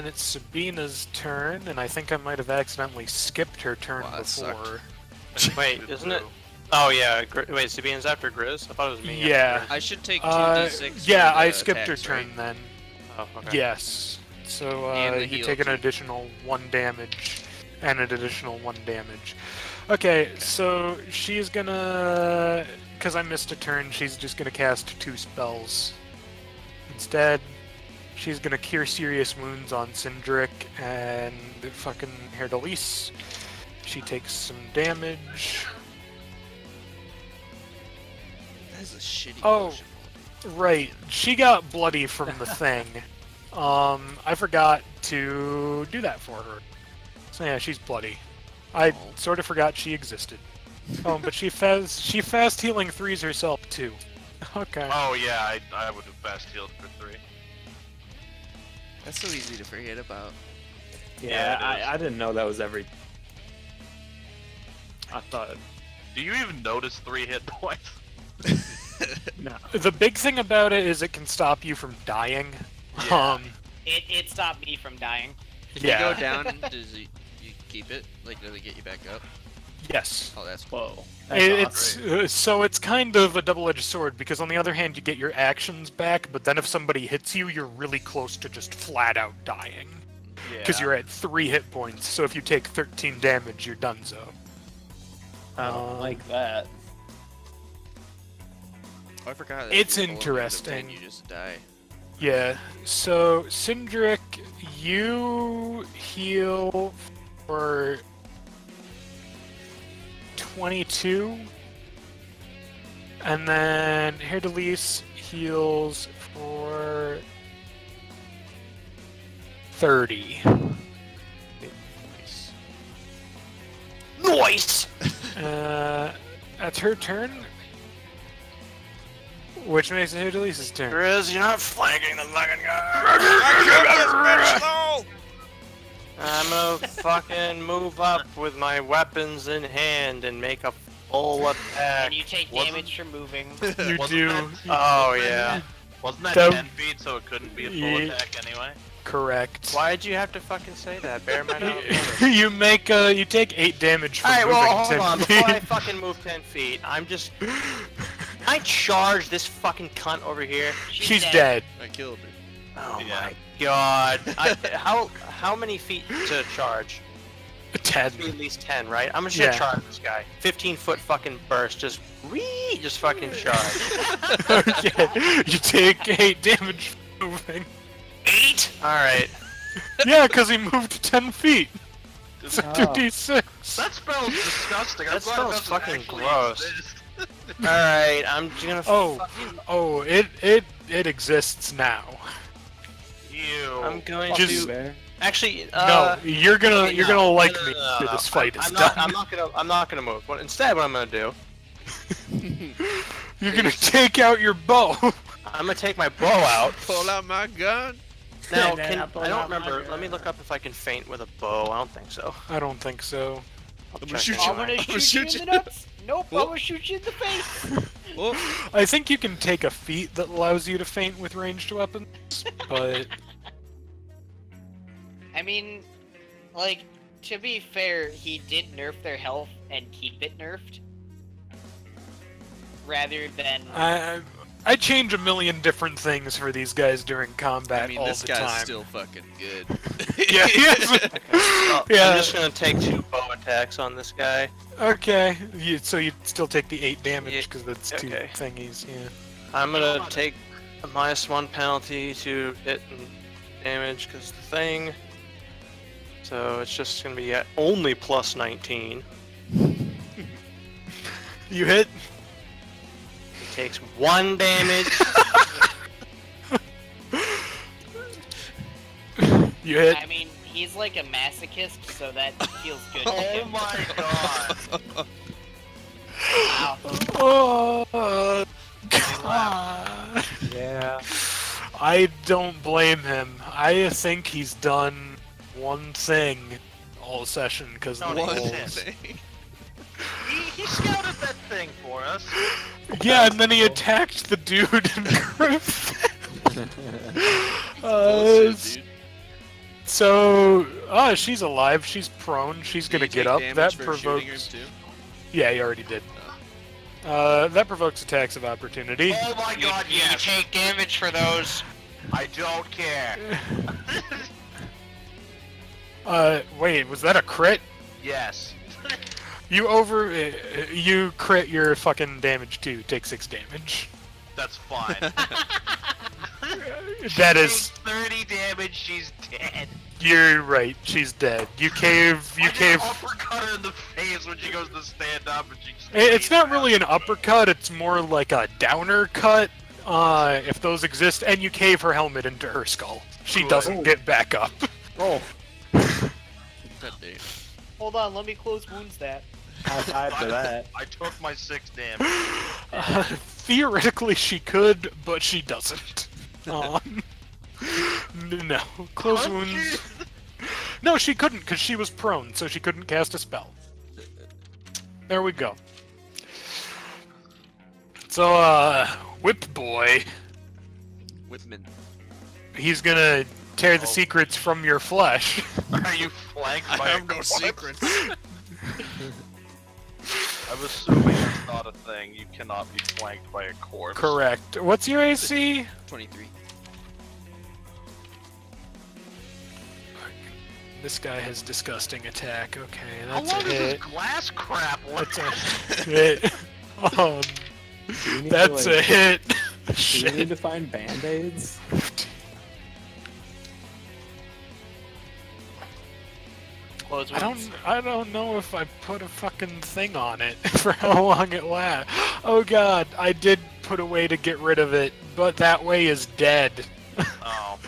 it's Sabina's turn, and I think I might have accidentally skipped her turn before. Wait, isn't it? Oh yeah, wait, Sabina's after Grizz? I thought it was me. Yeah. I should take 2d6. Yeah, I skipped her attacks, turn right? then. Oh, okay. Yes. So you take an additional 1 damage, and an additional 1 damage. Okay, so she's gonna... Because I missed a turn, she's just gonna cast 2 spells. Instead, she's gonna Cure Serious Wounds on Sindrik and fucking Haer'Dalis. She takes some damage. That is a shitty potion. Right. She got bloody from the thing. I forgot to do that for her. So yeah, she's bloody. I sort of forgot she existed. But she fast healing 3s herself too. Okay. Oh yeah, I would have fast healed for 3. That's so easy to forget about. Yeah, I didn't know that was every... I thought... Do you even notice 3 hit points? No. The big thing about it is it can stop you from dying. Yeah. It stopped me from dying. If you go down, does you keep it? Like, does it get you back up? Yes. Oh, that's cool. Whoa. It's so it's kind of a double-edged sword, because on the other hand you get your actions back, but then if somebody hits you, you're really close to just flat-out dying. Because you're at 3 hit points, so if you take 13 damage, you're donezo. I don't like that. Oh, I forgot. It's if you roll a negative interesting. 10, you just die. Yeah, so Sindrik, you heal for 22, and then Haer'Dalis heals for 30. Nice! That's her turn. Which makes it Haer'Dalis' turn. Grizz, you're not flanking the fucking guy! I'm gonna fucking move up with my weapons in hand and make a full attack. And you take damage from moving. You do. Oh yeah. Wasn't that That- 10 feet, so it couldn't be a full attack anyway? Correct. Why'd you have to fucking say that? Bear my mouth. You take 8 damage from Alright, moving well, 10 hold on. feet. Before I fucking move 10 feet, I'm just... I charge this fucking cunt over here. She's dead. I killed her. Oh Yeah. my god. How many feet to charge? 10. At least 10, right? I'm just gonna charge this guy. 15-foot fucking burst. Just fucking charge. Okay. You take 8 damage from moving. 8? Alright. Yeah, because he moved 10 feet. It's a Oh. 2d6. That spell's disgusting. That spell's fucking gross. Alright, I'm gonna it exists now. Ew. I'm going Just- to... Actually, No, you're gonna like me no, after no. this fight is I'm done. not gonna move. Instead, what I'm gonna do, You're gonna take out your bow. I'm gonna take my bow out. Pull out my gun. Now, And then I pull I don't out my remember. gun. Let me look up if I can feint with a bow. I don't think so. I don't think so. I'll I'm check gonna shoot it you. I'm out. gonna shoot you in the nuts. Nope, I'm gonna shoot you in the face. Oh, I think you can take a feat that allows you to feint with ranged weapons, but I mean, like, to be fair, he did nerf their health and keep it nerfed. Rather than... I change a million different things for these guys during combat I mean, all this the guy's time. still fucking good. Yeah, he is. Well, Yeah. I'm just gonna take 2 bow attacks on this guy. Okay, so you still take the 8 damage Yeah, because that's okay. 2 thingies. Yeah. I'm gonna take a -1 penalty to hit and damage because the thing. So it's just gonna be at only +19. You hit. He takes 1 damage. You hit. I mean, he's like a masochist, so that feels good to Oh him. my god. Wow. Oh, God. Yeah. I don't blame him. I think he's done one thing all session because the No, One wolves. thing. He scouted that thing for us. Yeah, and then he attacked the dude in Griff. Bullshit, dude. So, she's alive. She's prone. She's gonna get up. That provokes. Yeah, you already did. That provokes attacks of opportunity. Oh my god, yes! You take damage for those. I don't care. Wait, was that a crit? Yes. You crit your fucking damage too. Take 6 damage. That's fine. That is. 30 damage, she's dead. You're right. She's dead. You cave. I just uppercut her in the face when she goes to stand up, and she just It's not really an uppercut. It's more like a downer cut. If those exist, and you cave her helmet into her skull. She Good. doesn't get back up. Oh, Hold on, let me close wounds that. outside for that. I took my 6 damage. Theoretically, she could, but she doesn't. No. Close wounds. No, she couldn't, because she was prone, so she couldn't cast a spell. There we go. So, Whip Boy, Whipman. he's gonna tear the secrets from your flesh. Are you flanked by I have a no corpse? secrets. I'm assuming it's not a thing. You cannot be flanked by a corpse. Correct. What's your AC? 23. This guy has disgusting attack. Okay, How that's a long does hit. this glass crap work? That's a hit. Do we need That's to, a hit. Do we Shit. need to find band-aids? Close I wounds. don't know if I put a fucking thing on it for how long it lasts. Oh god, I did put a way to get rid of it, but that way is dead. Oh.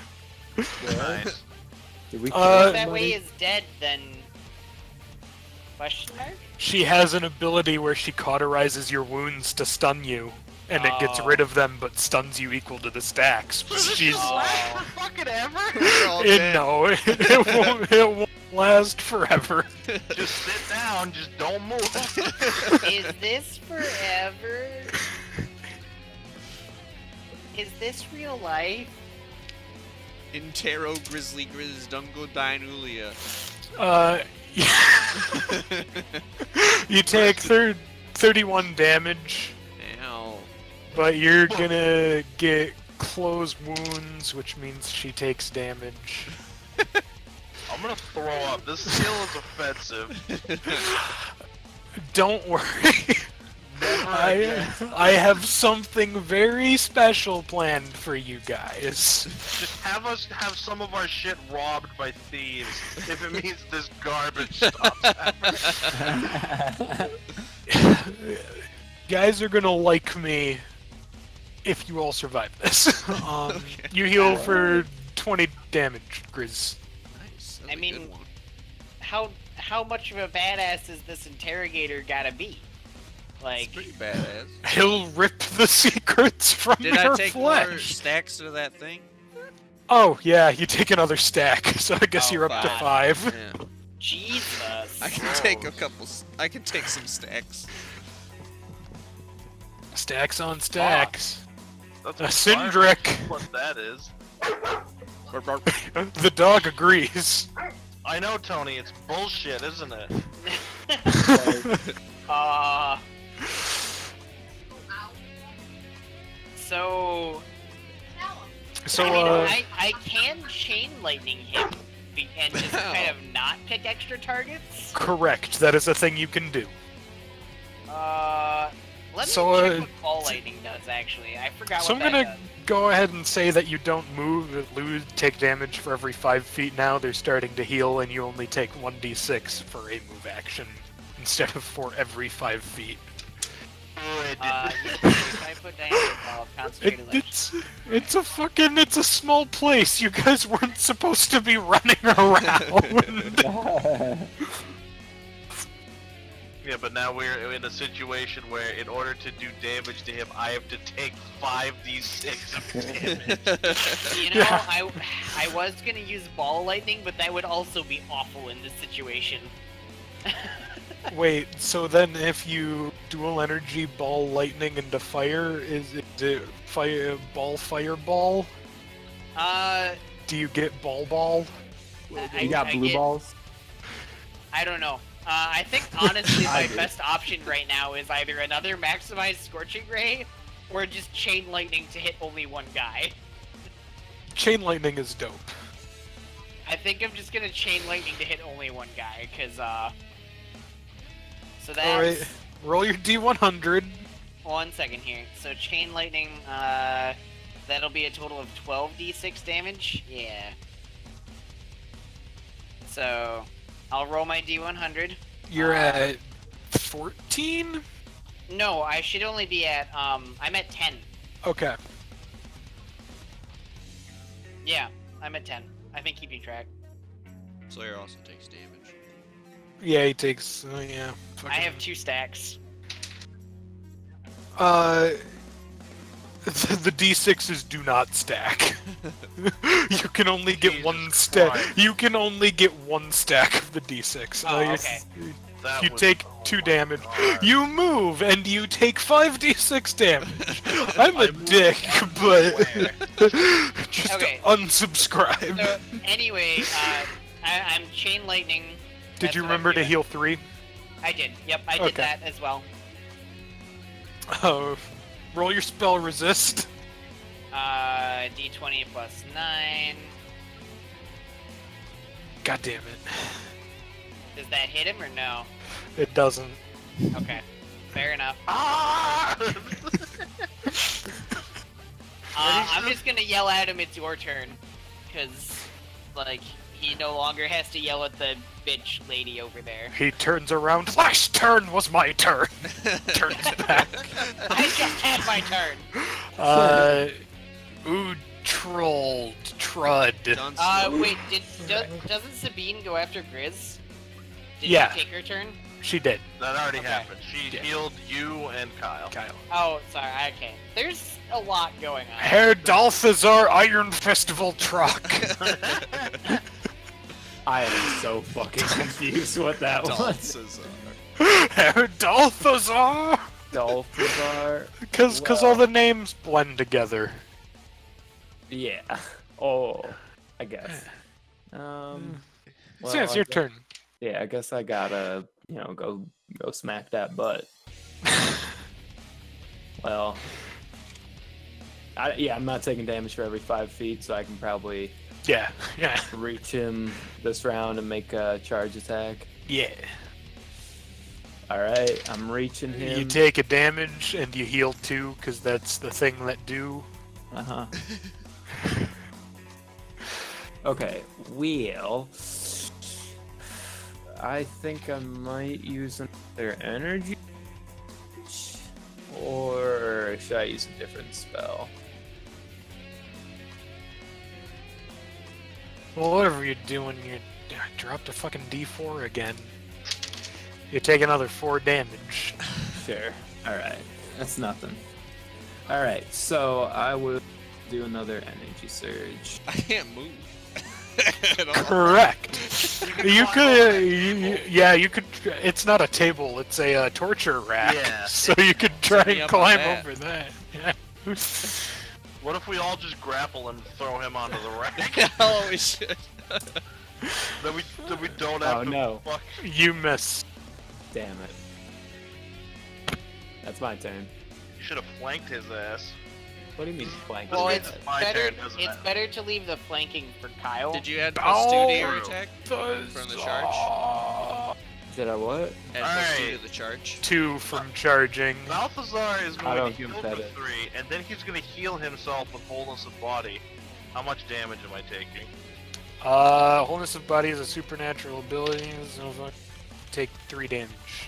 Nice. Did we If kill that way somebody? is dead, then... Question mark? She has an ability where she cauterizes your wounds to stun you, and it gets Oh. rid of them but stuns you equal to the stacks. Does this She's just last for fucking ever? no, it won't last forever. Just sit down, just don't move. Is this forever? Is this real life? Intero Grizzly Grizz Dungledoin Ulia. You take 31 damage, Ow. but you're gonna get closed wounds, which means she takes damage. I'm gonna throw up. This skill is offensive. Don't worry. Never again. I have something very special planned for you guys. Just have us have some of our shit robbed by thieves if it means this garbage stops happening. Guys are gonna like me if you all survive this. You heal for 20 damage, Grizz. Nice. I mean, how much of a badass is this interrogator gotta be? Like, Pretty badass. He'll rip the secrets from Did your I take more flesh. stacks to that thing? Oh yeah, you take another stack, so I guess Oh, you're up to 5. Yeah. Jesus. I can take a couple. I can take some stacks. Stacks on stacks. That's A what Sindrik. what that is. The dog agrees. I know, Tony. It's bullshit, isn't it? So So, I mean, I can chain lightning him and just Wow. kind of not pick extra targets. correct. That is a thing you can do. Let me So, check what ball lightning does. Actually, I forgot So what I'm that gonna does. go ahead and say that you don't take damage for every 5 feet now. They're starting to heal, and you only take 1d6 for a move action instead of for every 5 feet. Good. If I put down concentrated electric. It's a small place. You guys weren't supposed to be running around. Yeah, but now we're in a situation where in order to do damage to him, I have to take 5d6 of damage. You know, Yeah. I was gonna use ball lightning, but that would also be awful in this situation. Wait, so then if you dual energy ball lightning into fire, is it fireball? Do you get ball? You got blue balls? I don't know. I think honestly I my do. best option right now is either another maximized Scorching Ray, or just Chain Lightning to hit only one guy. Chain lightning is dope. I think I'm just gonna Chain Lightning to hit only one guy, cause so that's... Alright, roll your D100. 1 second here. So Chain Lightning, that'll be a total of 12d6 damage? Yeah. So, I'll roll my D100. You're at 14? No, I should only be at, I'm at 10. Okay. Yeah, I'm at 10. I've been keeping track. Sawyer also takes damage. Yeah, he takes, yeah. I have 2 stacks. The D6s do not stack. You can only get one stack. Christ. You can only get one stack of the D6. Oh, you're- okay. That You was- take oh 2 my damage. God. You move and you take 5d6 damage. I'm a I moved dick, but just Okay. unsubscribe. So, anyway, I'm Chain Lightning. Did That's you what I'm remember to doing. heal 3? I did. Yep, I did Okay. that as well. Oh, roll your spell resist. D20 plus 9. God damn it. Does that hit him or no? It doesn't. Okay, fair enough. Ah! I'm just gonna yell at him, it's your turn. Cause, like, he no longer has to yell at the bitch lady over there. He turns around. Last turn was my turn. Turns back. I just had my turn! Uhtred. Trud. Done Wait, doesn't Sabine go after Grizz? Did Yeah. she take her turn? She did. That already Okay. happened. She Yeah. healed you and Kyle. Kyle. Oh, sorry, okay. There's a lot going on. Haer'Dalis Ironfist Voltrok. I am so fucking confused what that was. Balthassar. Haer'Dalis. Balthazar. Because all the names blend together. Yeah. Oh, I guess. So Well, yeah, it's I your guess- turn. Yeah, I guess I gotta, go smack that butt. Well, I'm not taking damage for every 5 feet, so I can probably Yeah, yeah, reach him this round and make a charge attack. yeah. All right, I'm reaching him. You take a damage and you heal 2, because that's the thing that do. Uh-huh. Okay, well, I think I might use another energy, or should I use a different spell? Well, whatever you're doing, you dropped a fucking D4 again. You take another 4 damage. Sure. All right, that's nothing. All right, so I will do another energy surge. I can't move. At all. Correct. You could, you could. It's not a table; it's a torture rack. Yeah. So you could try Set me and up on climb that. over that. Yeah. What if we all just grapple and throw him onto the rack? Oh, we should. then we don't have Oh, to no. fuck. You miss. Damn it. That's my turn. You should have flanked his ass. What do you mean flank? Well, It's it's my better. turn, doesn't It's it? better to leave the flanking for Kyle. Did you add +2 to your Oh. attack? From the charge? Did I what? Add +2 Alright. to the charge. 2 from charging. Balthazar is I going don't to heal think for that 3, and then he's going to heal himself with wholeness of body. How much damage am I taking? Wholeness of body is a supernatural ability. So if I take 3 damage.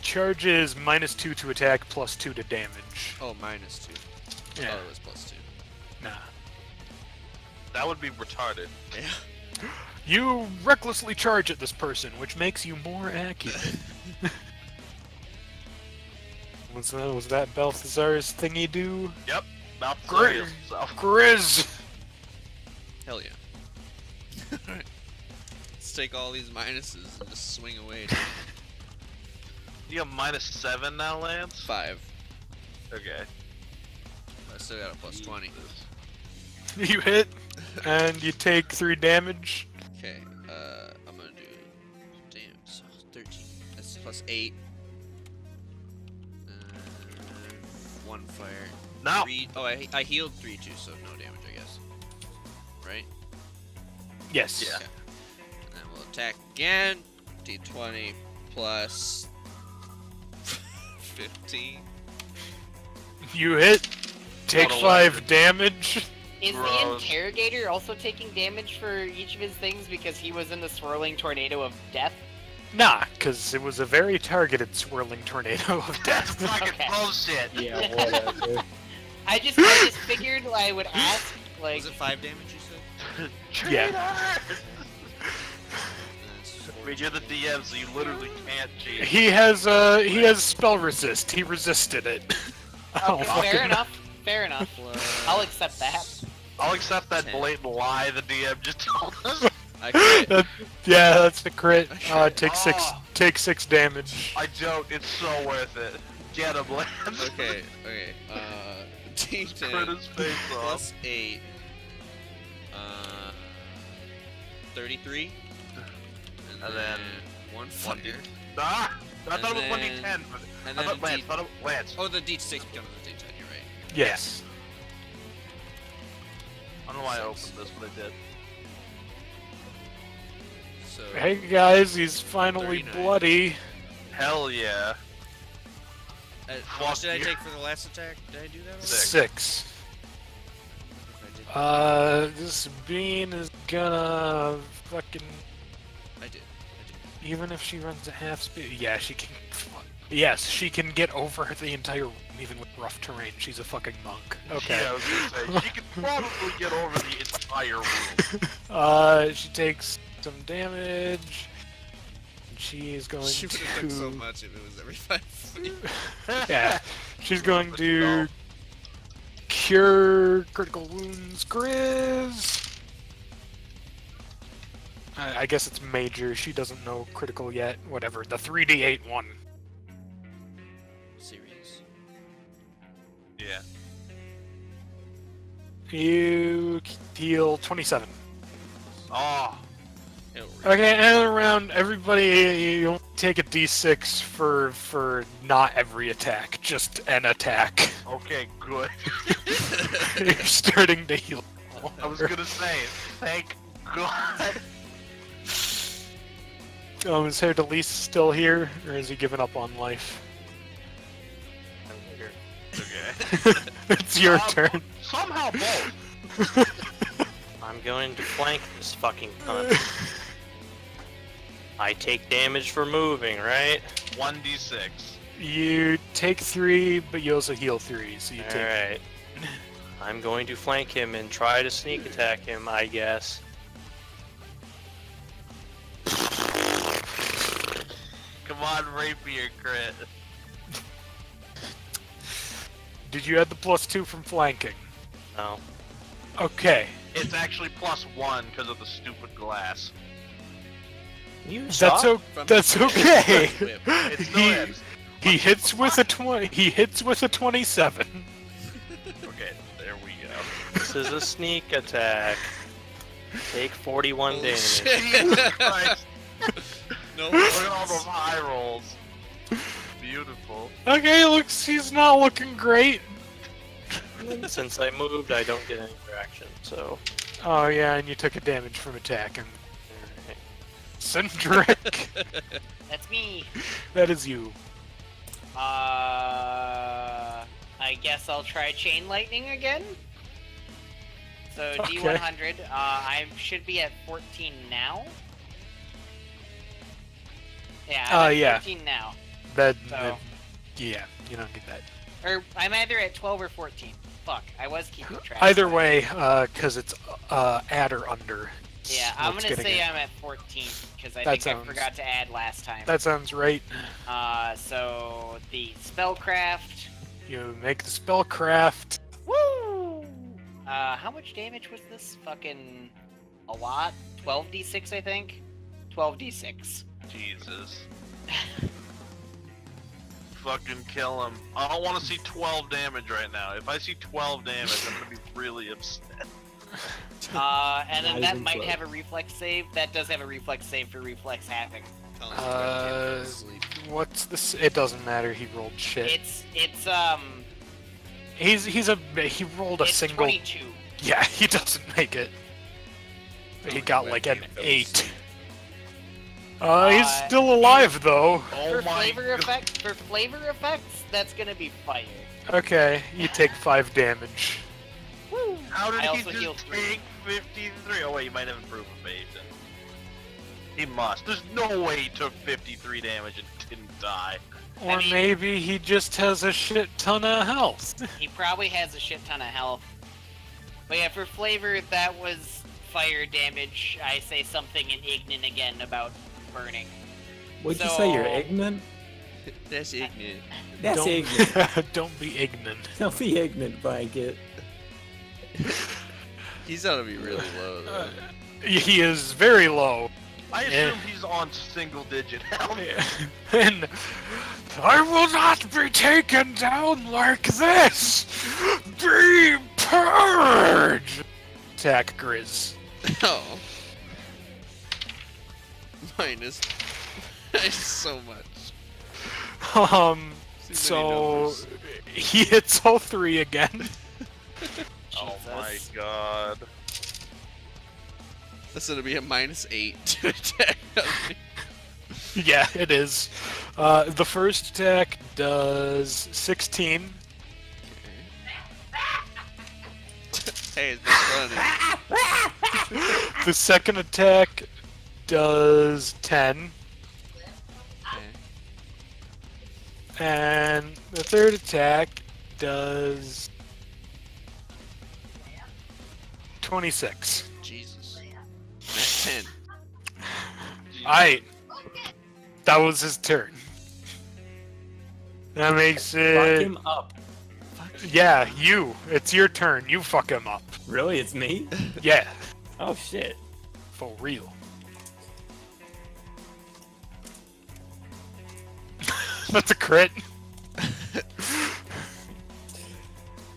Charge is -2 to attack, +2 to damage. Oh, -2. Yeah. Oh, it was +2. Nah. That would be retarded. Yeah. You recklessly charge at this person, which makes you more accurate. was that Balthazar's thingy do? Yep. Balthazar Great. heals himself. Grizz! Hell yeah. Alright. Let's take all these minuses and just swing away. You have -7 now, Lance? 5. Okay. I still got a +20. You hit, and you take 3 damage. Okay, I'm gonna do. Damn, so 13. That's plus 8. 1 fire. No. 3. Oh, I healed 3 too, so no damage, I guess. Right? Yes. Yeah. Okay. And then we'll attack again. D20 plus 15. You hit, take What a 5 damage. Is the Gross. interrogator also taking damage for each of his things because he was in the swirling tornado of death? Nah, because it was a very targeted swirling tornado of That's death. fucking Okay. bullshit. Yeah, whatever. I just figured I would ask, like, Was it 5 damage you said? Yeah. That's I mean, you're the DM, so you literally can't cheat. He has spell resist. He resisted it. Oh, okay, fucking- fair enough. Fair enough. I'll accept that. I'll accept that 10. blatant lie the DM just told us. I crit. Yeah, that's the crit. Crit. Take Oh. 6 damage. I don't. It's so worth it. Get him, Lance. Okay. D10 Crit his face off. plus 8. 33. And then 1 fire. Ah! I And thought it was then- 1d10. And I then thought Lance. Lance. Oh, the D6 becomes the D10. You're right. Yes. I don't know why I opened this, but I did. So Hey guys, he's finally 39. bloody. Hell yeah. how much did I you. take for the last attack? Did I do that? Already? 6. If I did, This bean is gonna fucking. I did. Even if she runs at half speed, yeah, she can. Yes, she can get over the entire room, even with rough terrain. She's a fucking monk. Okay. Yeah, I was gonna say, she could probably get over the entire room. She takes some damage. And she is going She would have to. took so much if it was every 5 feet. Yeah, she's going to cure critical wounds. Grizz. I guess it's major. She doesn't know critical yet. Whatever. The 3d8 one. Serious. Yeah. You heal 27. Oh. It'll Okay, and around everybody, you take a d6 for not every attack, just an attack. Okay, good. You're starting to heal. I was gonna say, thank God. Is Haer'Dalis still here, or has he given up on life? Okay. It's your turn. Somehow both. I'm going to flank this fucking cunt. I take damage for moving, right? 1d6. You take 3, but you also heal 3, so you take. Alright. I'm going to flank him and try to sneak attack him, I guess. Come on, rapier crit. Did you add the +2 from flanking? No. Okay. It's actually +1 because of the stupid glass. You That's From that's the okay. whip. It's no he, ifs. he hits with a 20. He hits with a 27. Okay, there we go. This is a sneak attack. Take 41 Holy damage. shit. Jesus Christ. No. Look at all those high rolls. Beautiful. Okay, looks he's not looking great. Since I moved, I don't get any reaction, so... Oh yeah, and you took a damage from attacking. Alright. Sindrik, That's me. that is you. I guess I'll try Chain Lightning again. So Okay. D100, I should be at 14 now. Yeah, I'm at yeah. 14 now. That, So- yeah, you don't get that. Or I'm either at 12 or 14. Fuck, I was keeping track. Either way, because it's add or under. is Yeah, I'm what's gonna getting say it. I'm at 14 because I That think sounds- I forgot to add last time. That sounds right. So the spellcraft. You make the spellcraft. Woo! How much damage was this? Fucking a lot. 12d6, I think. 12d6. Jesus. Fucking kill him. I don't want to see 12 damage right now. If I see 12 damage, I'm gonna be really upset. And then Not that even might close. have a reflex save. That does have a reflex save for reflex havoc. Colin's gonna get no sleep. What's this? It doesn't matter. He rolled shit. It's He rolled a it's single. 22. Yeah, he doesn't make it. He got like an 8. He's still alive though. For flavor effects, that's gonna be fire. Okay, you take 5 damage. Woo! How did I he also heal just 3. take 53? Oh wait, you might have improved evasion. He must. There's no way he took 53 damage and didn't die. Or mean- maybe he just has a shit ton of health. He probably has a shit ton of health. But yeah, for flavor, that was fire damage. I say something in Ignan again about burning. Would you say you're So- ignorant? That's ignorant. That's don't, ignorant. don't be ignorant. Don't be ignorant, blanket. He's gotta be really low though. He is very low. I Yeah. assume he's on single digit health. And I will not be taken down like this! Be purged! Attack Grizz. Oh. Minus so much. Too many So numbers. he hits all 3 again. Oh my Jesus. god. That's gonna be a -8 to attack. Yeah, it is. The first attack does 16. Hey, it's funny. The second attack does 10. Okay. And the third attack does 26. Jesus. That's 10. Alright. That was his turn. That makes Fuck it... him up. Yeah, you. It's your turn. You fuck him up. Really? It's me? Yeah. Oh shit. For real. That's a crit.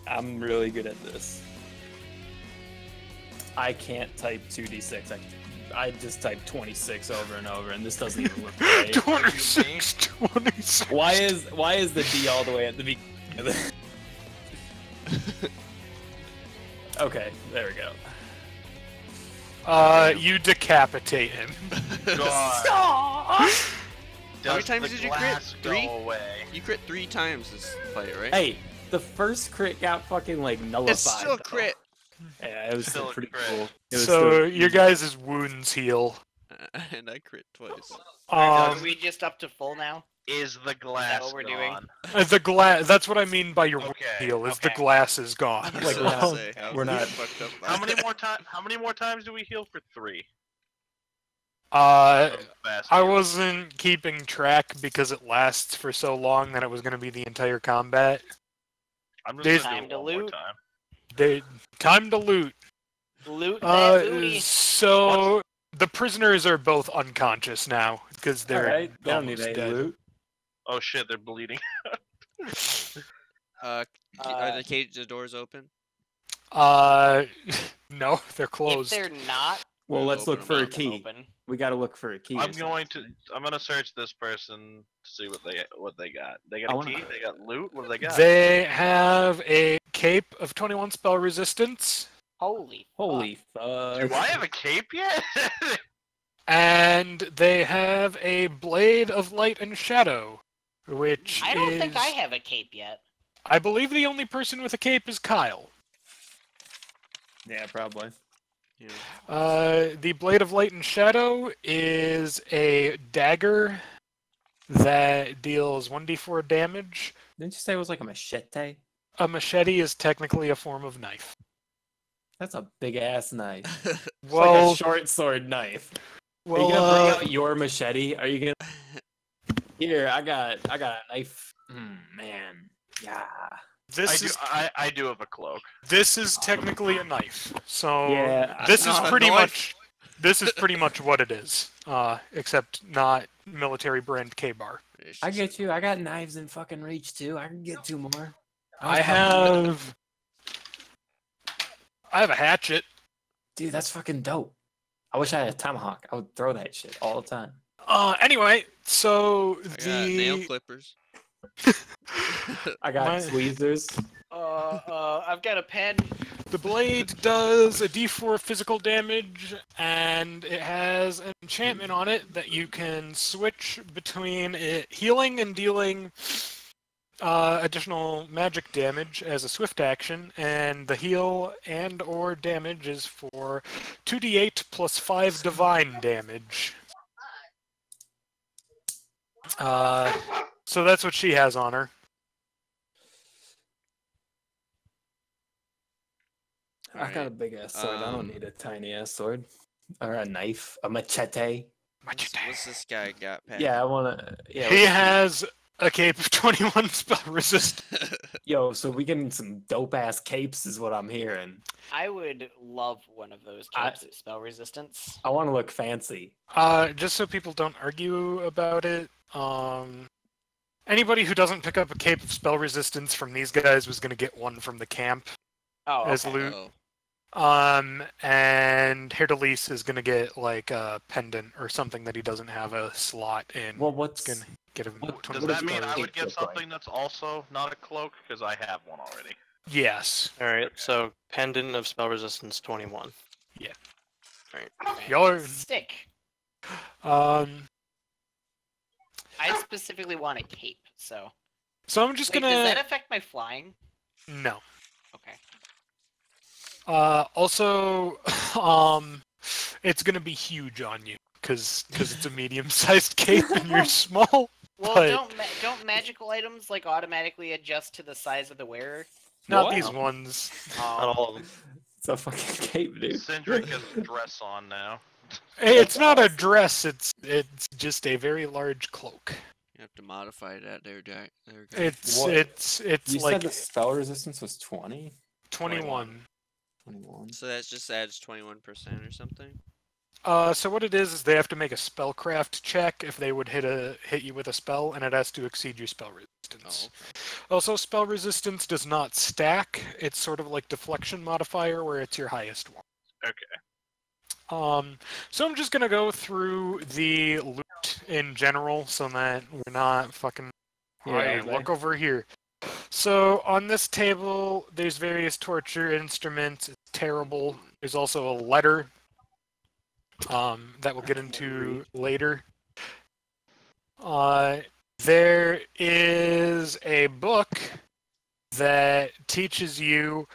I'm really good at this. I can't type 2d6. I just type 26 over and over, and this doesn't even look right. 26, 26. Why is the D all the way at the beginning of the... Okay, there we go. You decapitate him. God. How many Does times the did you crit? glass go 3? away? You crit 3 times this fight, right? Hey, the first crit got fucking like nullified. It's still a though. crit. Yeah, it was Still still a pretty crit. cool. It was So still- your guys' wounds heal. And I crit twice. Are we just up to full now? Is the glass what we're doing? gone? The glass. That's what I mean by your wound Okay, heal. Is the okay. glass is gone. I was Like, gonna we're not- say, I was we're not- fucked up by How many that. more times? How many more times do we heal for 3? Fast I heal. wasn't keeping track because it lasts for so long that it was going to be the entire combat. I'm there's- just gonna Time do to it one more loot. time. Time to loot. Loot that booty. So the prisoners are both unconscious now because they're Alright, they don't need almost any dead. loot. Oh shit, they're bleeding. Are the doors open? No, they're If closed. they're not, Well, let's Open look for a them up. key. open. We gotta look for a key. I'm gonna search this person to see what they got. They got I a wanna- key. They got loot. What do they got? They have a cape of 21 spell resistance, Holy. Holy fuck. Do I have a cape yet? and they have a blade of light and shadow, which I don't is... think I have a cape yet. I believe the only person with a cape is Kyle. Yeah, probably. Yeah. The Blade of Light and Shadow is a dagger that deals 1d4 damage. Didn't you say it was like a machete? A machete is technically a form of knife. That's a big ass knife. It's Well, like a short sword knife. Are well, you gonna bring out your machete? Are you gonna? Here, I got a knife. Man, yeah. I do have a cloak. This is technically a knife. So Yeah, this is not a pretty knife. much this is pretty much what it is. Except not military brand K-bar. I get you. I got knives in fucking reach too. I can get 2 more. I have a hatchet. Dude, that's fucking dope. I wish I had a tomahawk. I would throw that shit all the time. Anyway, so I got nail clippers. I got My- tweezers. I've got a pen. The blade does a d4 physical damage, and it has an enchantment on it that you can switch between it healing and dealing additional magic damage as a swift action, and the heal and or damage is for 2d8 plus 5 divine damage. So that's what she has on her. I got a big ass sword. I don't need a tiny ass sword. Or a knife. A machete. What's this guy got, Pat? Yeah, I wanna. Yeah, He has a cape of 21 spell resist. Yo, so we getting some dope ass capes is what I'm hearing. I would love one of those capes of spell resistance. I want to look fancy. Just so people don't argue about it, anybody who doesn't pick up a cape of spell resistance from these guys was going to get one from the camp as loot. Oh. And Haer'Dalis is going to get like a pendant or something that he doesn't have a slot in. Well, what's going to get him? Does that mean I would get something that's also not a cloak? Because I have one already. Yes. Alright, so pendant of spell resistance 21. Yeah. Alright. Y'all are... Stick. I specifically want a cape, so. So I'm just Wait, gonna. Does that affect my flying? No. Okay. Also, it's gonna be huge on you because it's a medium-sized cape and you're small. Well, but don't magical items like automatically adjust to the size of the wearer? not these ones. Not all of them. It's a fucking cape, dude. Sindrik has a dress on now. It's not a dress. It's just a very large cloak. You have to modify that there, Jack. It's What? it's You like said the spell resistance was 20? 21. 21. So that just adds 21% or something? So what it is they have to make a spellcraft check if they would hit you with a spell, and it has to exceed your spell resistance. Oh, okay. Also, spell resistance does not stack. It's sort of like deflection modifier, where it's your highest one. Okay. So I'm just gonna go through the loot in general, so that we're not fucking. Yeah, Look over here. So on this table, there's various torture instruments. It's terrible. There's also a letter. That we'll get into later. There is a book that teaches you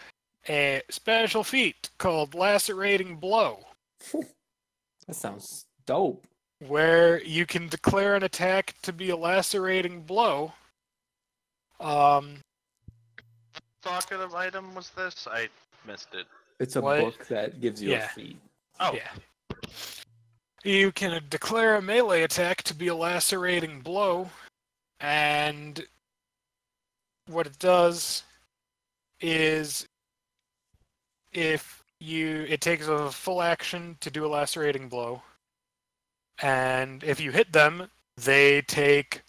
a special feat called Lacerating Blow, That sounds dope. where you can declare an attack to be a lacerating blow. Talkative item was this? I missed it. It's a What? book that gives you Yeah. a feat. Oh, Yeah. You can declare a melee attack to be a lacerating blow, and what it does is it takes a full action to do a lacerating blow, and if you hit them, they take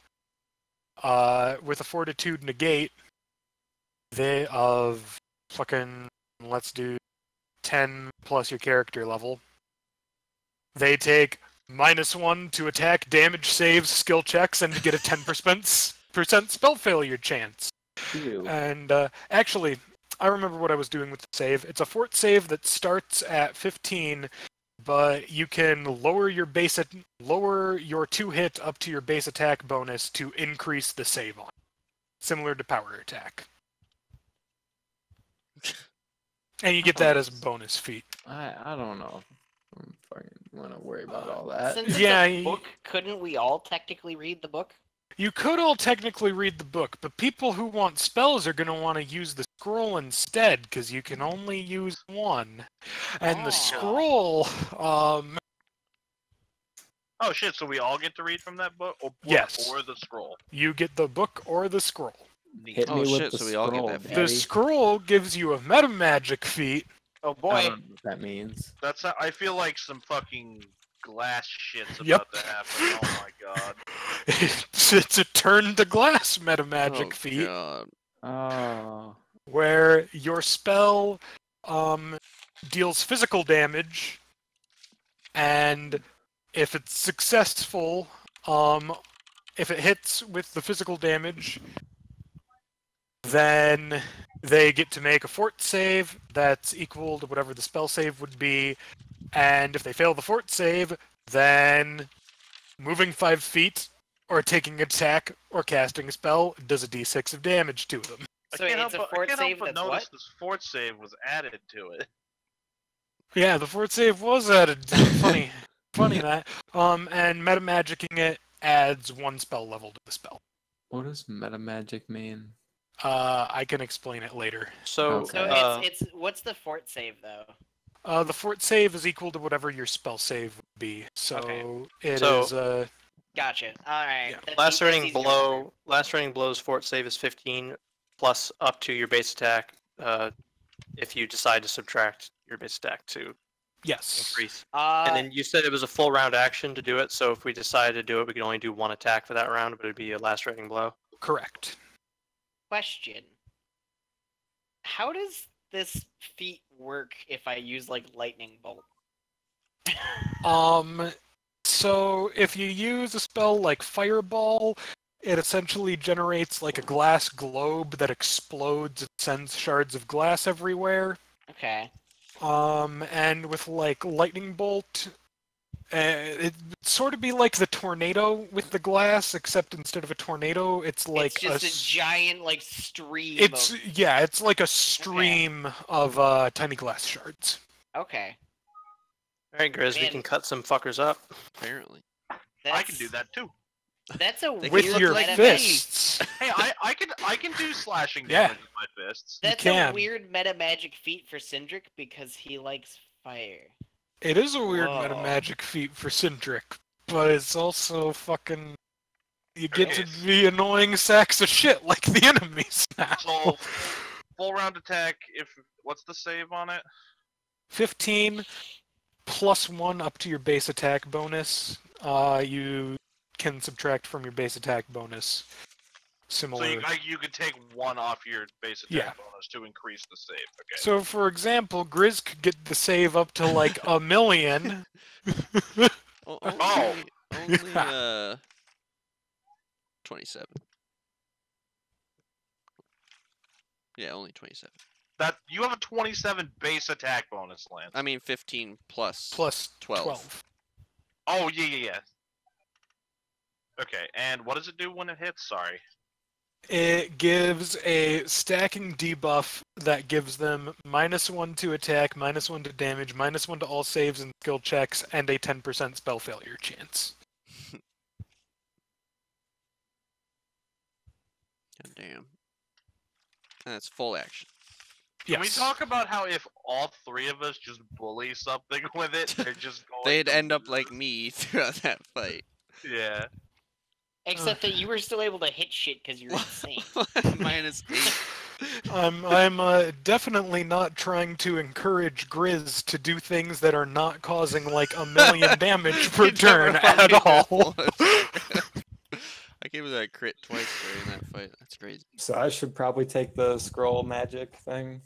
with a fortitude negate of fucking, let's do 10 plus your character level. They take -1 to attack, damage, saves, skill checks, and get a 10% spell failure chance. Ew. And actually, I remember what I was doing with the save. It's a fort save that starts at 15, but you can lower your 2-hit up to your base attack bonus to increase the save on, similar to power attack. And you get that as a bonus feat. I don't know. I fucking want to worry about all that. Since it's Yeah, a book, couldn't we all technically read the book? You could all technically read the book, but people who want spells are going to want to use the scroll instead, because you can only use one. And the scroll, Oh shit, so we all get to read from that book? Yes. Or the scroll? you get the book or the scroll. Neat. Hit me Oh, with shit, the so we all get scroll, that feat. The daddy. scroll gives you a meta magic feat. Oh I boy. don't know what that means. I feel like some fucking glass shit's about Yep. to happen. Oh my god. It's a turn to glass meta magic Oh, feat, God. Oh. where your spell deals physical damage, and if it's successful, if it hits with the physical damage, then they get to make a fort save that's equal to whatever the spell save would be, and if they fail the fort save, then moving 5 feet, or taking an attack, or casting a spell does a d6 of damage to them. So it's a fort save but that's notice what? this fort save was added to it. Yeah, the fort save was added. Funny that. And metamagicking it adds 1 spell level to the spell. What does metamagic mean? I can explain it later. So, Okay. So it's what's the fort save though? The fort save is equal to whatever your spell save would be. So Okay. it So- is. Gotcha. All right. Yeah. That's lacerating easy to blow. Lacerating blow's fort save is 15 plus up to your base attack. If you decide to subtract your base attack to Yes. increase. remember. And then you said it was a full round action to do it. So if we decided to do it, we could only do 1 attack for that round, but it'd be a lacerating blow. Correct. Question. How does this feat work if I use like lightning bolt? So if you use a spell like Fireball, it essentially generates like a glass globe that explodes and sends shards of glass everywhere. Okay. And with like Lightning Bolt, it'd sort of be like the tornado with the glass, except instead of a tornado, it's like it's just a giant like stream. It's of... yeah, it's like a stream of tiny glass shards. Okay. All right, Grizz, we Man. can cut some fuckers up. Apparently. I can do that too. That's a They With weird your like meta fists. Hey, I can do slashing Yeah. damage with my fists. That's can. a weird meta magic feat for Sindrik because he likes fire. It is a weird Whoa. meta magic feat for Sindrik, but it's also fucking. You get to Yes. be annoying sacks of shit like the enemies now. So full round attack. What's the save on it? 15 plus 1 up to your base attack bonus. You can subtract from your base attack bonus. Similar. So you could take 1 off your base attack Yeah. bonus to increase the save. Okay. So, for example, Grizz could get the save up to like 1,000,000. Only 27. Yeah, only 27. That you have a 27 base attack bonus, Lance. I mean 15 plus Plus 12. 12. Oh yeah. Okay, and what does it do when it hits? Sorry. It gives a stacking debuff that gives them -1 to attack, -1 to damage, -1 to all saves and skill checks, and a 10% spell failure chance. God damn. And that's full action. Yes. Can we talk about how if all 3 of us just bully something with it, they're just going They'd to end up lose? like me throughout that fight. Yeah. Except that you were still able to hit shit because you're insane. -8. I'm definitely not trying to encourage Grizz to do things that are not causing like 1,000,000 damage per You never turn want at me to all. I gave her that crit twice during that fight. That's crazy. So I should probably take the scroll magic thing.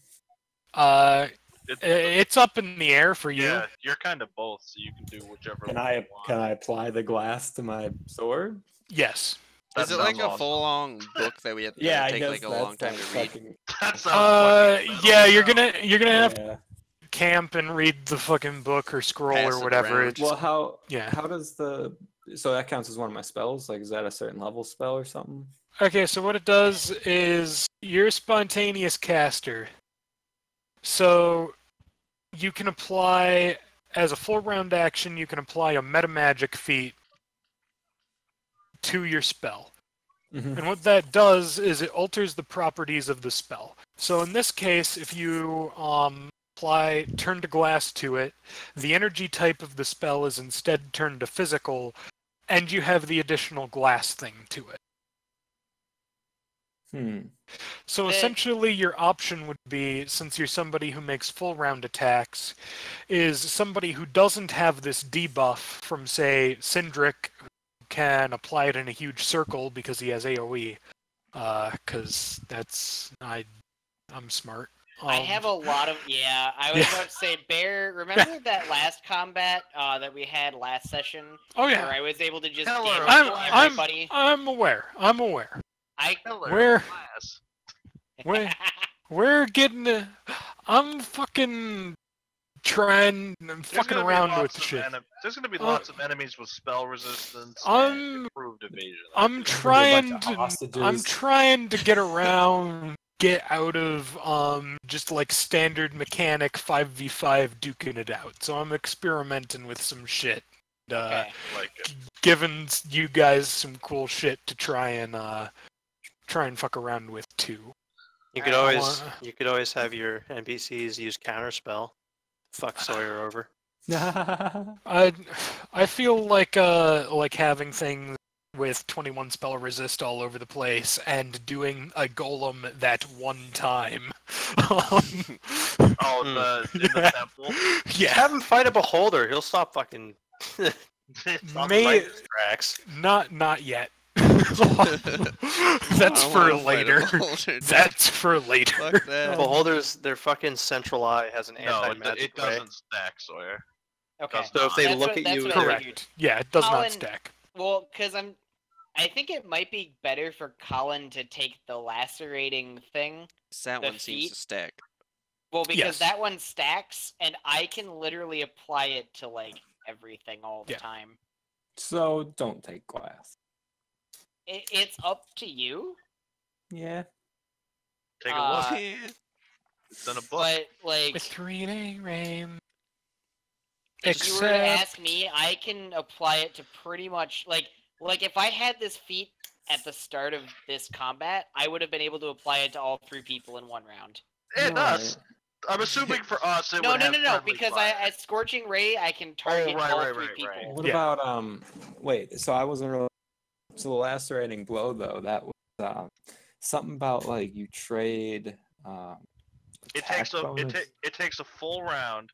It's up in the air for you. Yeah, you're kind of both, so you can do whichever Can one I you want. apply the glass to my sword? Yes. That Is it like sounds a awesome. full-on book that we have to Yeah, I take guess like a long time to read? fucking... That sounds fucking metal. Yeah, you're gonna have to Yeah. camp and read the fucking book or scroll Pass or it whatever. around. It's, Well, how yeah. does the... So that counts as one of my spells? Like, is that a certain level spell or something? Okay, so what it does is you're a spontaneous caster. So you can apply, as a full round action, you can apply a metamagic feat to your spell. Mhm. And what that does is it alters the properties of the spell. So in this case, if you apply turn to glass to it, the energy type of the spell is instead turned to physical, and you have the additional glass thing to it. So essentially your option would be, since you're somebody who makes full round attacks, is somebody who doesn't have this debuff from, say, Sindrik, who can apply it in a huge circle because he has AoE. Because I'm smart. I have a lot of I was about to say, Bear. Remember that last combat that we had last session? Oh yeah. Where I was able to just Tell her, damage everybody. I'm aware. I'm aware. Where? We're getting. I'm fucking trying. I'm fucking around with the shit. There's gonna be lots of enemies with spell resistance and improved evasion. I'm trying to get around. Get out of just like standard mechanic 5v5 duking it out. So I'm experimenting with some shit. Giving you guys some cool shit to try and fuck around with too. You could always have your NPCs use counterspell. Fuck Sawyer over. I feel like having things with 21 spell resist all over the place and doing a golem that one time. In the temple? Yeah. Have him fight a beholder. He'll stop fucking. Tracks. Not yet. That's for later. That's for later. Fuck that. Beholders, their fucking central eye has an No, anti-magic it doesn't stack, Sawyer. Okay. So if they look at you, correct. Yeah, it does Collin, not stack. Well, because I think it might be better for Collin to take the lacerating thing. That one seems to stack. Well, because Yes. that one stacks, and I can literally apply it to like everything all the time. So don't take glass. It's up to you. Yeah. Take a look. Yeah. It's in a book. But like, With reading rain. if you were to ask me, I can apply it to pretty much like if I had this feat at the start of this combat, I would have been able to apply it to all 3 people in one round. It does. I'm assuming for us it would have No, friendly because fire. at Scorching Ray, I can target all 3 people. right. What about wait, so I wasn't really so the lacerating blow though, that was something about like you trade It takes a full round,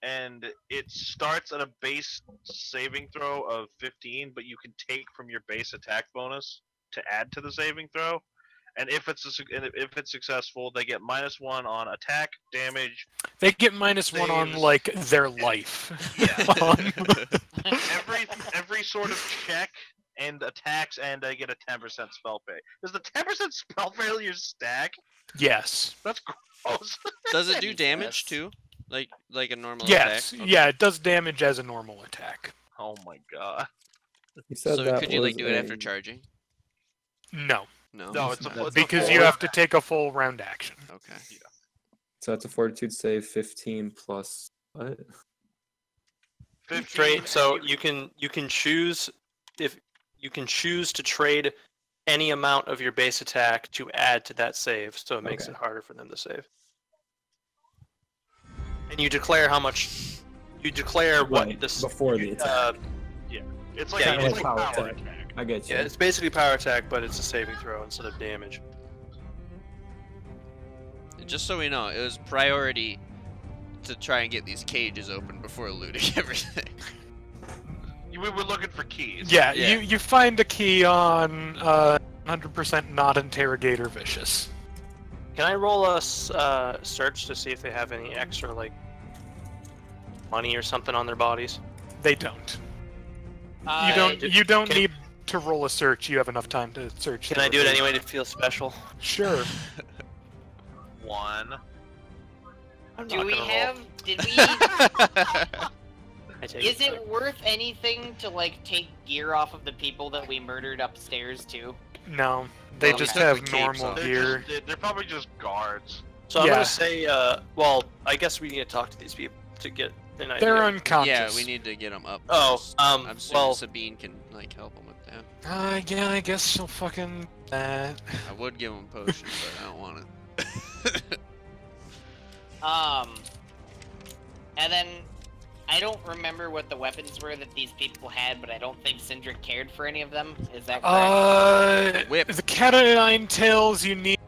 and it starts at a base saving throw of 15, but you can take from your base attack bonus to add to the saving throw. And if it's successful, they get -1 on attack, damage. They get -1 on like their life. Yeah. every sort of check and attacks, and they get a 10% spell pay. Does the 10% spell failure stack? Yes. That's gross. Does it do damage too? Like a normal Yes. attack? Okay. Yeah, it does damage as a normal attack. Oh my god. you said So that could you like was do it after charging? No, No, it's a because you have to take a full round action. Okay. So it's a fortitude save 15 plus what? 15. So you can choose to trade any amount of your base attack to add to that save, so it makes it harder for them to save. And you declare how much. You declare what this before the attack. It's like, Yeah, it's like like power power attack. attack. I get you. Yeah, it's basically power attack, but it's a saving throw instead of damage. Just so we know, it was priority to try and get these cages open before looting everything. We were looking for keys. Yeah, Yeah. you find a key on 100% not interrogator vicious. Can I roll a search to see if they have any extra like money or something on their bodies? They don't. You don't need to roll a search. You have enough time to search. Can I do it anyway to feel special? Sure. 1. Did we? Is it worth anything to like take gear off of the people that we murdered upstairs too? No, they Well, just we took have the capes normal off. gear. They're probably just guards. So I'm Yeah. gonna say, well, I guess we need to talk to these people to get an idea. They're unconscious. Yeah, we need to get them up. Oh, first. I'm assuming well- Sabine can like help them with that. Yeah, I guess she'll fucking. I would give them potions, but I don't want it. And then I don't remember what the weapons were that these people had, but I don't think Sindrik cared for any of them. Is that correct? Whip. The cat o' nine tails you need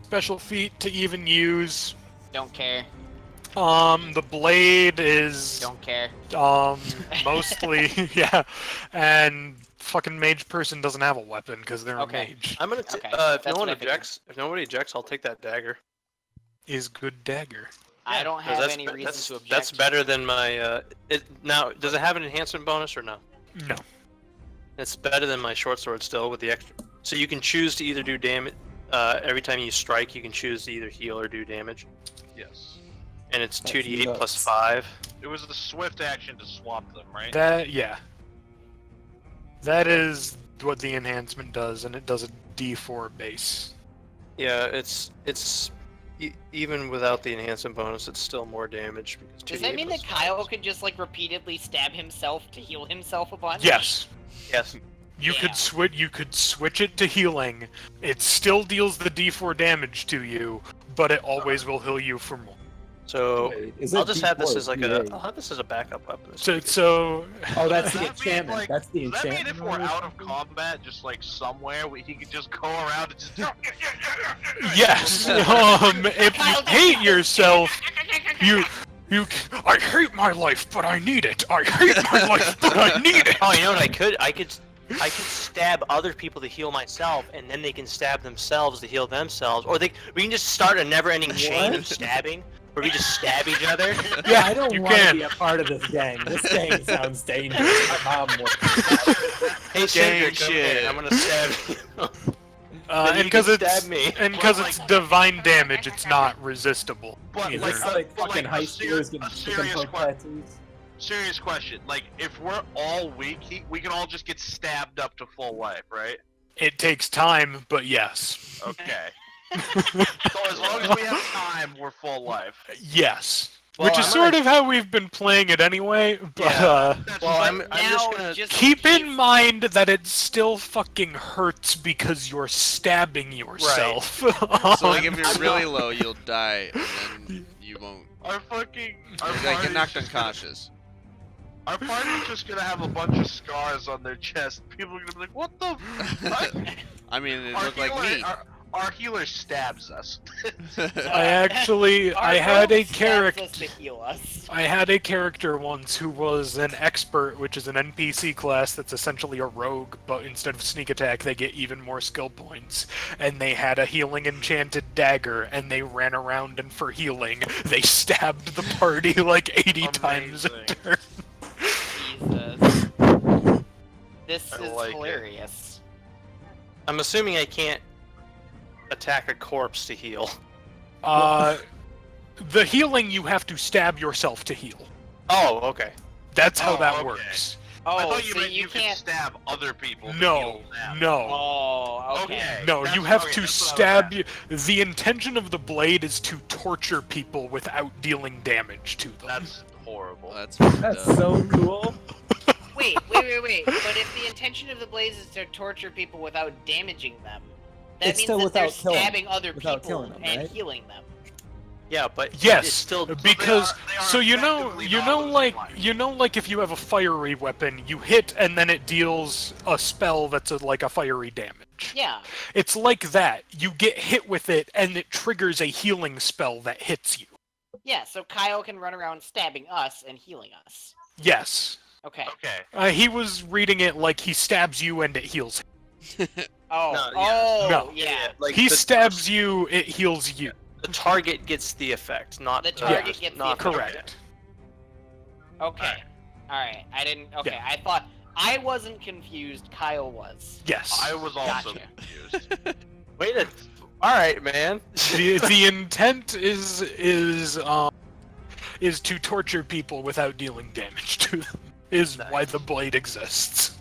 special feat to even use. Don't care. The blade is Don't care. mostly yeah, and fucking mage person doesn't have a weapon because they're Okay. a mage. I'm gonna. Okay, If that's no one what I figured. objects, I'll take that dagger. is good dagger. I don't have any reason to object. That's better than my. Now, does it have an enhancement bonus or no? No. It's better than my short sword still with the extra. So you can choose to either do damage. Every time you strike, you can choose to either heal or do damage. Yes. And it's 2d8 plus 5. It was the swift action to swap them, right? That is what the enhancement does, and it does a D4 base. Yeah, it's even without the enhancement bonus, it's still more damage. Does that mean that Kyle could just like repeatedly stab himself to heal himself a bunch? Yes. Yes. You could switch it to healing. It still deals the D4 damage to you, but it always will heal you for more. So I'll just have this as like I'll have this as a backup weapon. So oh, that's the Does that mean, enchantment. like, That's the does that mean enchantment. if we're out of combat, just like somewhere, he could just go around and just. yes. If you hate yourself, you. I hate my life, but I need it. I hate my life, but I need it. Oh, you know what I could? I could stab other people to heal myself, and then they can stab themselves to heal themselves. Or we can just start a never-ending chain of stabbing, where we just stab each other. Yeah, I don't you want to can. be a part of this gang. This gang sounds dangerous. My mom would. Hey, Sindrik, shit. I'm gonna stab you. And because it's divine damage, it's not resistible. But either. Like But, fucking like, high a schoolers serious- getting a serious chicken poke tattoos. Serious question. Like, if we're all weak, we can all just get stabbed up to full life, right? It takes time, but yes. Okay. So as long as we have time, we're full life. Yes. Well, Which is sort of how we've been playing it anyway, but Well, I'm just Now, gonna. keep in mind that it still fucking hurts because you're stabbing yourself. So like if you're really low, you'll die, and then you won't. Our fucking. Our Like get party's knocked just gonna- unconscious. Our party's just gonna have a bunch of scars on their chest. People are gonna be like, "What the?" Fuck? I mean, it Our looked like healer- me. Our healer stabs us. I actually, Our I had a rogue stabs character. us to heal us. I had a character once who was an expert, which is an NPC class that's essentially a rogue, but instead of sneak attack, they get even more skill points. And they had a healing enchanted dagger, and they ran around, and for healing, they stabbed the party like 80 times a Amazing. turn. Jesus. This I is like it. hilarious. I'm assuming I can't attack a corpse to heal. The healing you have to stab yourself to heal. Oh, okay. That's how Oh, that okay. works. I Oh, thought you so meant you you could can't. stab other people. to No, heal them. no. Oh, okay. Okay. No, That's- you have okay, to that's what I was stab asking. you. The intention of the blade is to torture people without dealing damage to them. That's horrible. That's That's so cool. Wait. But if the intention of the blaze is to torture people without damaging them, that It's means still that they're without killing- stabbing other without people killing them, and right? healing them. Yeah, but Yes, it's still. because they are so you know effectively you not know losing like life. you know like if you have a fiery weapon, you hit and then it deals a spell that's like a fiery damage. Yeah. It's like that. You get hit with it and it triggers a healing spell that hits you. Yeah, so Kyle can run around stabbing us and healing us. Yes. Okay. Okay. He was reading it like he stabs you and it heals him. Oh, No, No. yeah. Like He the- stabs you, it heals you. The target gets the effect, not The target gets the not effect. Correct. Okay. Alright, I didn't. Okay, Yeah. I thought. I wasn't confused, Kyle was. I Yes. was also Gotcha. confused. Wait a. All right, man. The intent is to torture people without dealing damage to them. Is why the blade exists.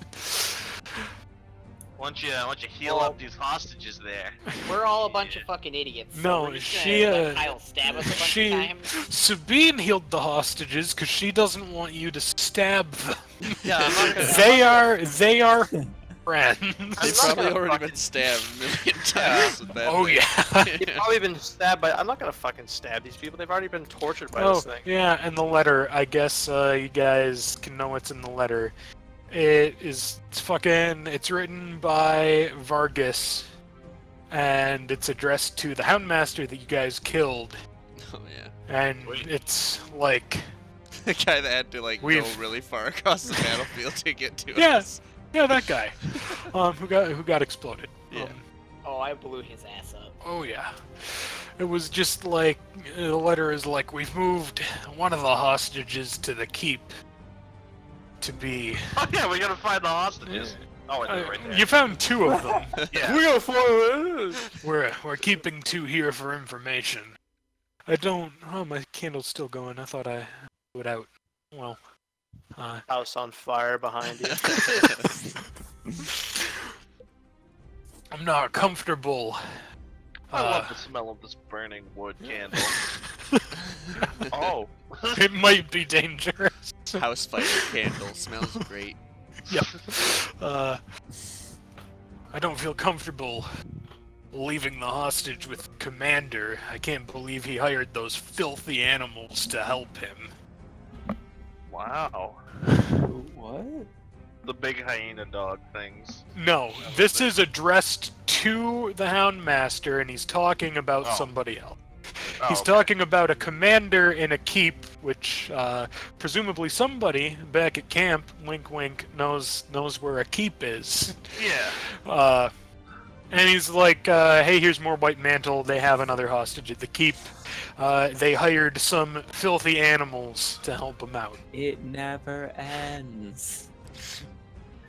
Once you heal up these hostages there. We're all a bunch of fucking idiots. So No, we're just gonna she, let Kyle stab us a bunch she- of times. Sabine healed the hostages because she doesn't want you to stab them. Yeah, I'm not gonna. They are friends. They've not probably gonna already fucking- been stabbed a million times with that Oh thing. yeah. They've probably been stabbed by. I'm not gonna fucking stab these people. They've already been tortured by Oh this thing. yeah, and the letter. I guess you guys can know what's in the letter. It's written by Vargas, and it's addressed to the Houndmaster that you guys killed. Oh yeah. And it's like, The guy that had to like go We've- really far across the battlefield to get to Yeah. us. yeah, that guy, who got exploded. Yeah. Oh, I blew his ass up. Oh yeah. It was just like, the letter is like, we've moved one of the hostages to the keep to be... Oh yeah, we gotta find the hostages. Oh, it's right there. You found 2 of them. Yeah. We gotta find... We're keeping 2 here for information. I don't... Oh, my candle's still going. I thought I blew it out. Well... House on fire behind you. I'm not comfortable. I love the smell of this burning wood candle. Oh. It might be dangerous. House fire candle smells great. Yep. I don't feel comfortable leaving the hostage with Commander. I can't believe he hired those filthy animals to help him. Wow. What? The big hyena dog things. No, this is addressed to the Houndmaster, and he's talking about somebody else. He's talking about a commander in a keep, which presumably somebody back at camp, wink wink, knows where a keep is. Yeah. And he's like, hey, here's more white mantle. They have another hostage at the keep. They hired some filthy animals to help them out. It never ends.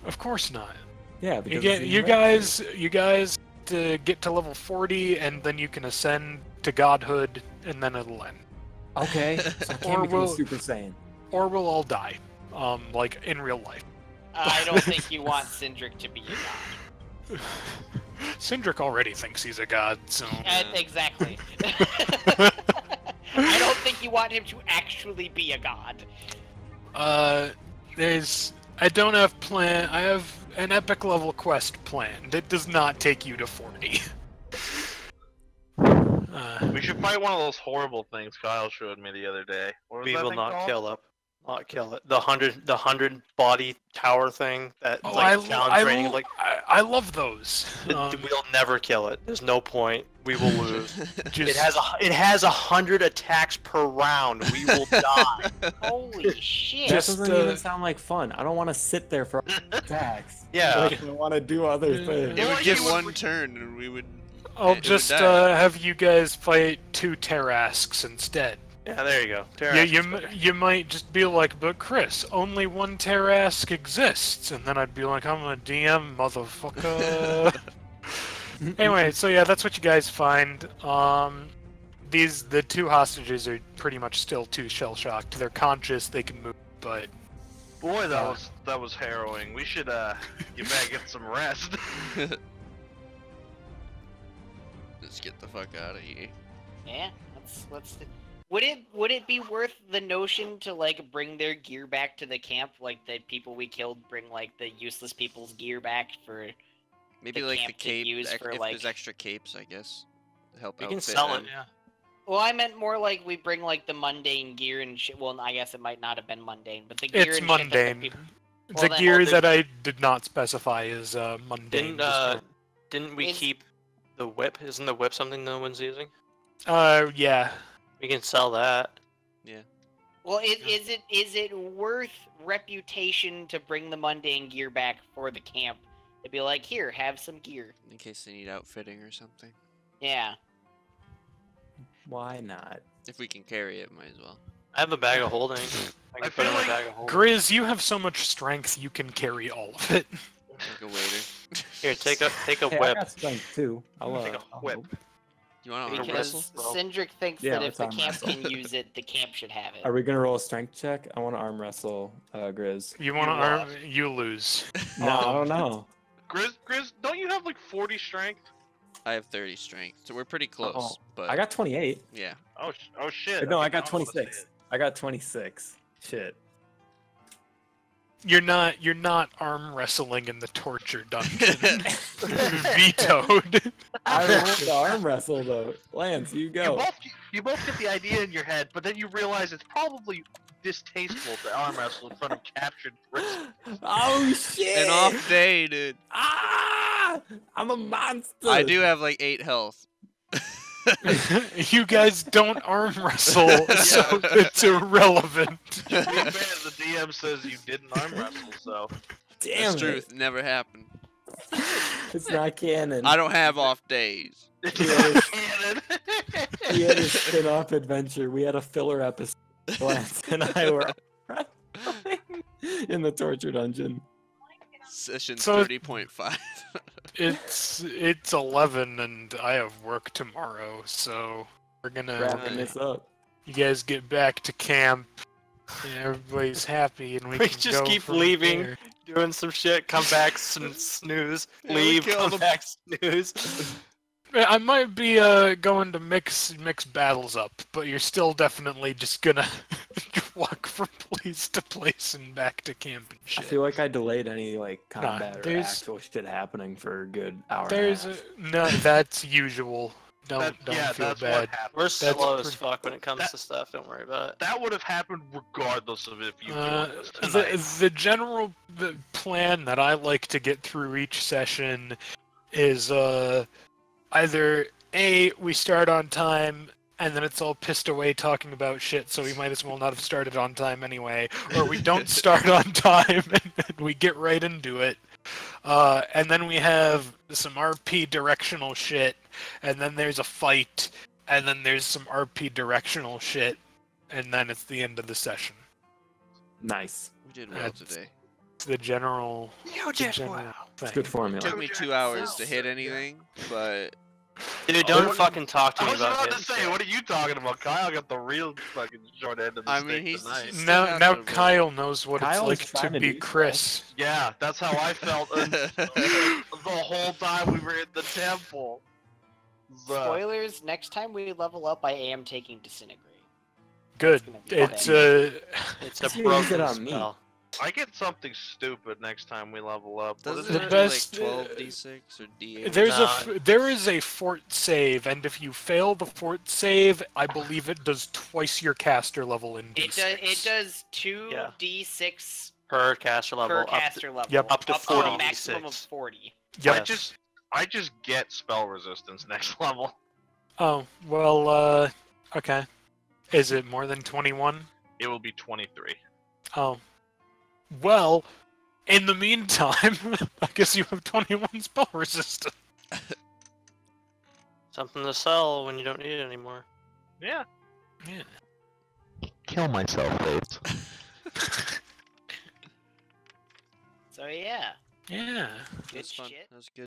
Of course not. Yeah, because You guys get to level 40, and then you can ascend to godhood, and then it'll end. Okay, so I can't become a Super Saiyan. Or we'll all die, like in real life. I don't think you want Sindrik to be a god. Sindrik already thinks he's a god, so... Exactly. I don't think you want him to actually be a god. I don't have plan. I have an epic level quest planned. It does not take you to 40. We should fight one of those horrible things Kyle showed me the other day. What was We that will thing not called? kill it. Not kill it. The hundred body tower thing that Oh, like sound draining. Like I love those. we'll never kill it. There's no point. We will lose. Just, It has 100 attacks per round. We will die. Holy shit. That Just, doesn't even sound like fun. I don't want to sit there for attacks. Yeah. Like, I want to do other things. It Well, would give you would- one turn and we would... I'll it would just die. have you guys fight 2 Terrasks instead. Yeah, there you go. You might just be like, but Chris, only 1 Terrask exists, and then I'd be like, I'm a DM, motherfucker. Anyway, so yeah, that's what you guys find. The 2 hostages are pretty much still too shell-shocked. They're conscious, they can move, but... Boy, that was harrowing. We should get back, get some rest. Let's get the fuck out of here. Yeah, let's. Would it be worth the notion to like bring their gear back to the camp, like the people we killed bring like the useless people's gear back for? Maybe The like the camp to cape, use for, if like- there's extra capes, I guess. To help You outfit can sell them. it. Yeah. Well, I meant more like we bring like the mundane gear and shit. Well, I guess it might not have been mundane, but the gear It's and shit that mundane. the people... The Well, then- gear well, that I did not specify is mundane. Didn't we It's- keep the whip? Isn't the whip something no one's using? Yeah. We can sell that. Yeah. Well, is it worth reputation to bring the mundane gear back for the camp? To be like, here, have some gear. In case they need outfitting or something. Yeah. Why not? If we can carry it, might as well. I have a bag of holding. I I can put it in feel my like bag of holding. Grizz, you have so much strength, you can carry all of it. Like a waiter. Here, take a Hey, I whip. got strength too. I'll Take a I'll whip. help. You want to arm Because wrestle? bro. Sindrik thinks Yeah, that if let's the arm camp wrestle. can use it, the camp should have it. Are we gonna roll a strength check? I want to arm wrestle Grizz. You want to You arm? lost. You lose. No, I don't know. Grizz, don't you have like 40 strength? I have 30 strength, so we're pretty close. Oh, but I got 28. yeah. Oh shit. No, I think got I'm gonna 26. I got 26. Shit. You're not arm wrestling in the torture dungeon. Vetoed. I want to arm wrestle though. Lance, you You go. you both get the idea in your head, but then you realize it's probably distasteful to arm wrestle in front of captured prisoners. Oh shit! An off day, dude. Ah! I'm a monster. I do have like 8 health. You guys don't arm wrestle, so it's irrelevant. Too bad the DM says you didn't arm wrestle, so Damn That's it. truth. Never happened. It's not canon. I don't have off days. It's Yeah. not canon. We had a spin-off adventure. We had a filler episode. Lance and I were in the torture dungeon. Session So- 30.5. It's 11 and I have work tomorrow, so we're gonna Wrapping this up. you guys get back to camp and everybody's happy and we We can just go keep from leaving. there. Doing some shit, come back, snooze, Yeah, we leave, killed come him. back, snooze. I might be going to mix battles up, but you're still definitely just gonna walk from place to place and back to camp and I shit. feel like I delayed any like combat or there's- actual shit happening for a good hour. There's and a half. no, that's usual. Don't Yeah, feel that's bad. what happened. We're slow as pretty- fuck when it comes that- to stuff. Don't worry about it. That would have happened regardless of if you joined us The tonight. general plan that I like to get through each session is either A, we start on time and then it's all pissed away talking about shit, so we might as well not have started on time anyway, or we don't start on time and we get right into it. And then we have some RP directional shit, and then there's a fight, and then there's some RP directional shit, and then it's the end of the session. Nice. We did well That's- today. It's the general. You the just general wow. It's thing. good formula. Took me 2 hours to hit anything, but Dude, don't Oh, fucking talk to I me was about about to getting say, shit. what are you talking about? Kyle got the real fucking short end of the I stick mean, he's- tonight. he's- Now Still now has to Kyle knows what Kyle it's is like to trying to be do Chris. Yeah, that's how I felt the whole time we were in the temple. Spoilers, next time we level up, I am taking Disintegrate. Good. gonna be It's It's a See, you broken get on me. spell. I get something stupid next time we level up. What doesn't is The it it? do best- like 12d6 or d8? there is a fort save, and if you fail the fort save, I believe it does twice your caster level in D6. It does 2 Yeah. D6 Per caster level. per caster level. Yep. Up to a 40 maximum of D6. 40. Yep. I just get spell resistance next level. Oh well. Okay. Is it more than 21? It will be 23. Oh. Well, in the meantime, I guess you have 21 spell resistance. Something to sell when you don't need it anymore. Yeah. Yeah. Kill myself, Fates. So yeah, Yeah. good That's fun. shit. That was good.